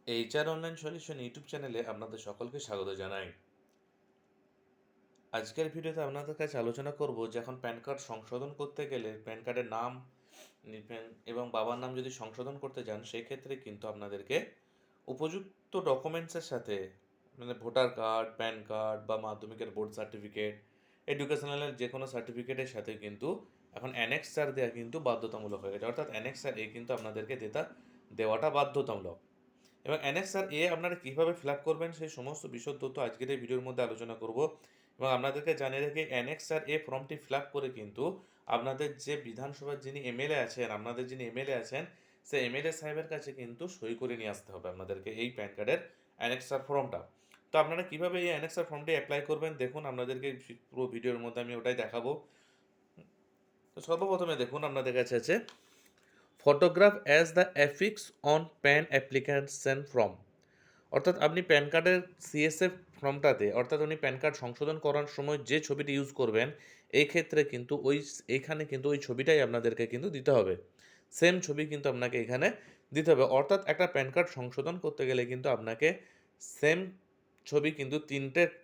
HR online solution YouTube চ্যানেলে আপনাদের সকলকে স্বাগত জানাই। আজকের ভিডিওতে আপনাদের কাছে আলোচনা করব যে এখন প্যান কার্ড সংশোধন করতে গেলে প্যান কার্ডের নাম এবং বাবার নাম যদি সংশোধন করতে যান সেক্ষেত্রে কিন্তু আপনাদেরকে উপযুক্ত ডকুমেন্টসের সাথে মানে ভোটার কার্ড, প্যান কার্ড বা মাধ্যমিকের বোর্ড সার্টিফিকেট, এডুকেশনালের যে কোনো সার্টিফিকেটের সাথে কিন্তু এখন অ্যানেক্সার দেওয়া কিন্তু বাধ্যতামূলক হয়ে গেছে। অর্থাৎ অ্যানেক্সার এ কিন্তু আপনাদেরকে দেওয়াটা বাধ্যতামূলক। এবং অ্যানেক্সার এ আপনারা কীভাবে ফিল আপ করবেন সেই সমস্ত বিশদ তথ্য আজকের এই ভিডিওর মধ্যে আলোচনা করব। এবং আপনাদেরকে জানিয়ে রেখে অ্যানেক্সার এ ফর্মটি ফিল আপ করে কিন্তু আপনাদের যে বিধানসভার যিনি এমএলএ আছেন, আপনাদের যিনি এমএলএ আছেন সেই এমএলএ সাহেবের কাছে কিন্তু সই করে নিয়ে আসতে হবে আপনাদেরকে এই প্যান কার্ডের অ্যানেক্সার ফর্মটা। তো আপনারা কীভাবে এই অ্যানেক্সার ফর্মটি অ্যাপ্লাই করবেন দেখুন, আপনাদেরকে পুরো ভিডিওর মধ্যে আমি ওটাই দেখাবো। তো সর্বপ্রথমে দেখুন আপনাদের কাছে আছে photograph as the affix on pan application form. অর্থাৎ আপনি প্যান কার্ডের সিএসএফ ফর্মটাতে অর্থাৎ আপনি প্যান কার্ড সংশোধন করার সময় যে ছবিটি ইউজ করবেন এই ক্ষেত্রে কিন্তু এইখানে কিন্তু ওই ছবিটাই আপনাদেরকে কিন্তু দিতে হবে। সেম ছবি কিন্তু আপনাকে এখানে দিতে হবে। অর্থাৎ একটা প্যান কার্ড সংশোধন করতে গেলে কিন্তু আপনাকে সেম ছবি কিন্তু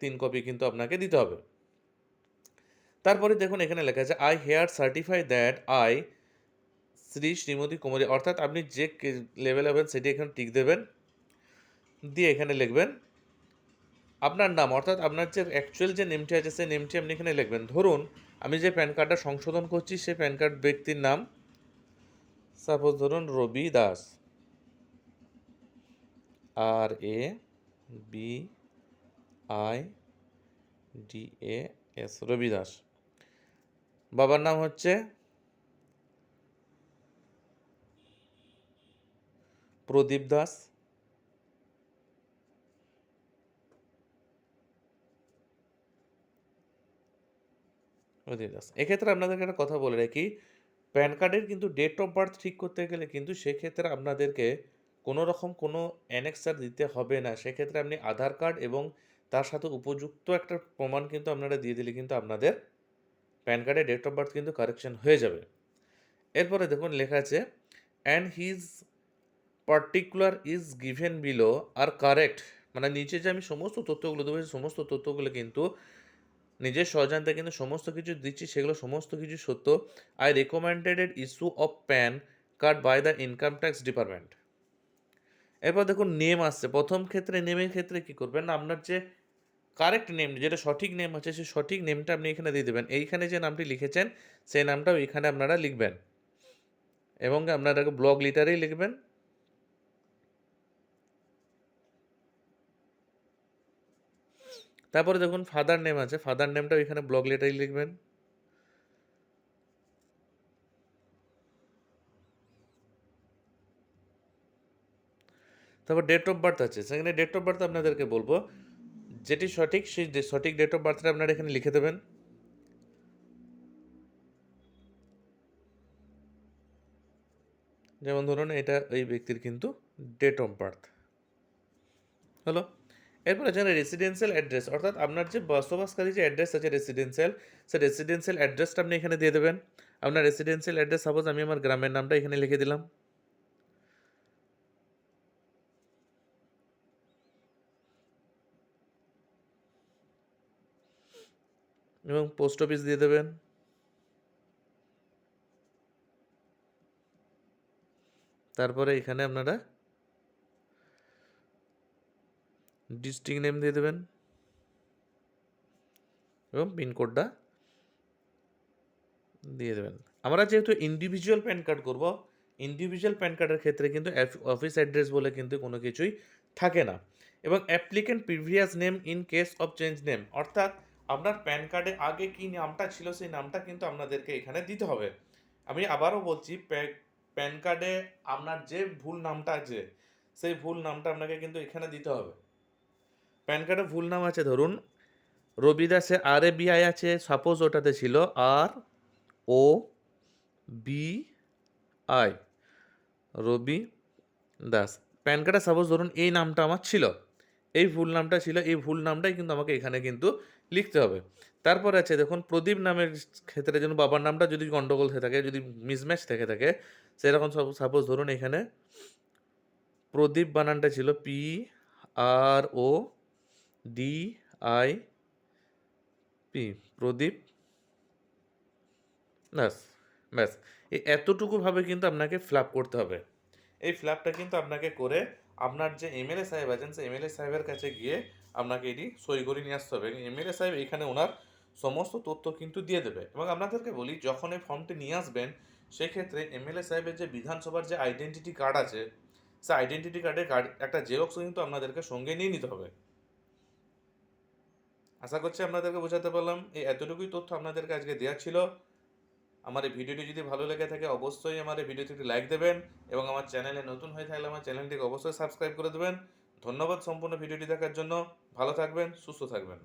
তিন কপি কিন্তু আপনাকে দিতে হবে। তারপরে দেখুন এখানে লেখা আছে I here certify that I Shrimati Kumari. অর্থাৎ আপনি যে লেভেল হবেন সেটি এখানে টিক দেবেন, দিয়ে এখানে লিখবেন আপনার নাম, অর্থাৎ আপনার যে অ্যাকচুয়াল যে নেমটি আছে সেই নেমটি আপনি এখানে লিখবেন। ধরুন আমি যে প্যান কার্ডটা সংশোধন করছি সেই প্যান কার্ড ব্যক্তির নাম সাপোজ ধরুন রবি দাস, RABIDAS, রবি দাস। বাবার নাম হচ্ছে প্রদীপ দাস। এক্ষেত্রে আপনাদেরকে একটা কথা বলে রাখি, প্যান কার্ডের কিন্তু ডেট অফ বার্থ ঠিক করতে গেলে কিন্তু সেক্ষেত্রে আপনাদেরকে কোনো রকম কোনো অ্যানেক্সার দিতে হবে না। সেক্ষেত্রে আপনি আধার কার্ড এবং তার সাথে উপযুক্ত একটা প্রমাণ কিন্তু আপনারা দিয়ে দিলে কিন্তু আপনাদের প্যান কার্ডের ডেট অফ বার্থ কিন্তু কারেকশন হয়ে যাবে। এরপরে দেখুন লেখা আছে and his particular is given below are correct. মানে নিচে যে আমি সমস্ত তথ্যগুলো দেবো সেই সমস্ত তথ্যগুলো কিন্তু নিজের সহজান্তে কিন্তু সমস্ত কিছু দিচ্ছি, সেগুলো সমস্ত কিছু সত্য। I recommended issue of PAN card by the income tax department. এরপর দেখুন নেম আসছে। প্রথম ক্ষেত্রে নেমের ক্ষেত্রে কী করবেন, আপনার যে কারেক্ট নেম যেটা সঠিক নেম আছে সেই সঠিক নেমটা আপনি এখানে দিয়ে দেবেন। এইখানে যে নামটি লিখেছেন সেই নামটাও এখানে আপনারা লিখবেন এবং আপনারা ব্লক লিটারেই লিখবেন। তারপরে দেখুন ফাদার নেম আছে, ফাদার নেমটাও এখানে ব্লক লেটারেই লিখবেন। তারপর ডেট অফ বার্থ আছে, সেখানে ডেট অফ বার্থ আপনাদেরকে বলবো যেটি সঠিক সেই সঠিক ডেট অফ বার্থটা আপনারা এখানে লিখে দেবেন। যেমন ধরুন এটা এই ব্যক্তির কিন্তু ডেট অফ বার্থ হলো। এরপর আছে রেসিডেন্সিয়াল অ্যাড্রেস, অর্থাৎ আপনার যে বসবাসকারী যে অ্যাড্রেস আছে রেসিডেন্সিয়াল, সেই রেসিডেন্সিয়াল অ্যাড্রেসটা আপনি এখানে দিয়ে দেবেন। আপনার রেসিডেন্সিয়াল অ্যাড্রেস সাপোজ আমি আমার গ্রামের নামটা এখানে লিখে দিলাম এবং পোস্ট অফিস দিয়ে দেবেন। তারপরে এখানে আপনারা ডিস্ট্রিক্ট নেম দিয়ে দেবেন এবং পিনকোডটা দিয়ে দেবেন। আমরা যেহেতু ইন্ডিভিজুয়াল প্যান কার্ড করব, ইন্ডিভিজুয়াল প্যান কার্ডের ক্ষেত্রে কিন্তু অফিস অ্যাড্রেস বলে কিন্তু কোনো কিছুই থাকে না। এবং applicant previous name in case of change name, অর্থাৎ আপনার প্যান কার্ডে আগে কী নামটা ছিল সেই নামটা কিন্তু আপনাদেরকে এখানে দিতে হবে। আমি আবারও বলছি, প্যান কার্ডে আপনার যে ভুল নামটা আছে সেই ভুল নামটা আপনাকে কিন্তু এখানে দিতে হবে। প্যান কার্ডে ভুল নাম আছে ধরুন রবি দাসে RABI আছে, সাপোজ ওটাতে ছিল ROBI, রবি দাস। প্যান কার্ডে সাপোজ ধরুন এই নামটা আমার ছিল, এই ভুল নামটা ছিল, এই ভুল নামটাই কিন্তু আমাকে এখানে কিন্তু লিখতে হবে। তারপর আছে দেখুন প্রদীপ নামের ক্ষেত্রে যেন বাবার নামটা যদি গণ্ডগোল হয়ে থাকে, যদি মিসম্যাচ থেকে থাকে, সেরকম সাপোজ ধরুন এখানে প্রদীপ বানানটা ছিল PRODIP, প্রদীপ। ব্যাস, ব্যাস। এতটুকুভাবে কিন্তু আপনাকে ফিল করতে হবে। এই ফিল কিন্তু আপনাকে করে আপনার যে এমএলএ সাহেব আছেন, সেই এমএলএ সাহেবের কাছে গিয়ে আপনাকে এটি সই করে নিয়ে আসতে হবে। এমএলএ সাহেব এখানে ওনার সমস্ত তথ্য কিন্তু দিয়ে দেবে। এবং আপনাদেরকে বলি, যখন এই ফর্মটি নিয়ে আসবেন, সেক্ষেত্রে এমএলএ সাহেবের যে বিধানসভার যে আইডেন্টিটি কার্ড আছে, সেই আইডেন্টিটি কার্ডের একটা জেরক্সও কিন্তু আপনাদেরকে সঙ্গে নিয়ে নিতে হবে। আশা করছি আপনাদেরকে বোঝাতে পারলাম। এই এতটুকুই তথ্য আপনাদেরকে আজকে দেওয়ার ছিল। আমার এই ভিডিওটি যদি ভালো লেগে থাকে, অবশ্যই আমার এই ভিডিওতে একটি লাইক দেবেন, এবং আমার চ্যানেলে নতুন হয়ে থাকলে আমার চ্যানেলটিকে অবশ্যই সাবস্ক্রাইব করে দেবেন। ধন্যবাদ সম্পূর্ণ ভিডিওটি দেখার জন্য। ভালো থাকবেন, সুস্থ থাকবেন।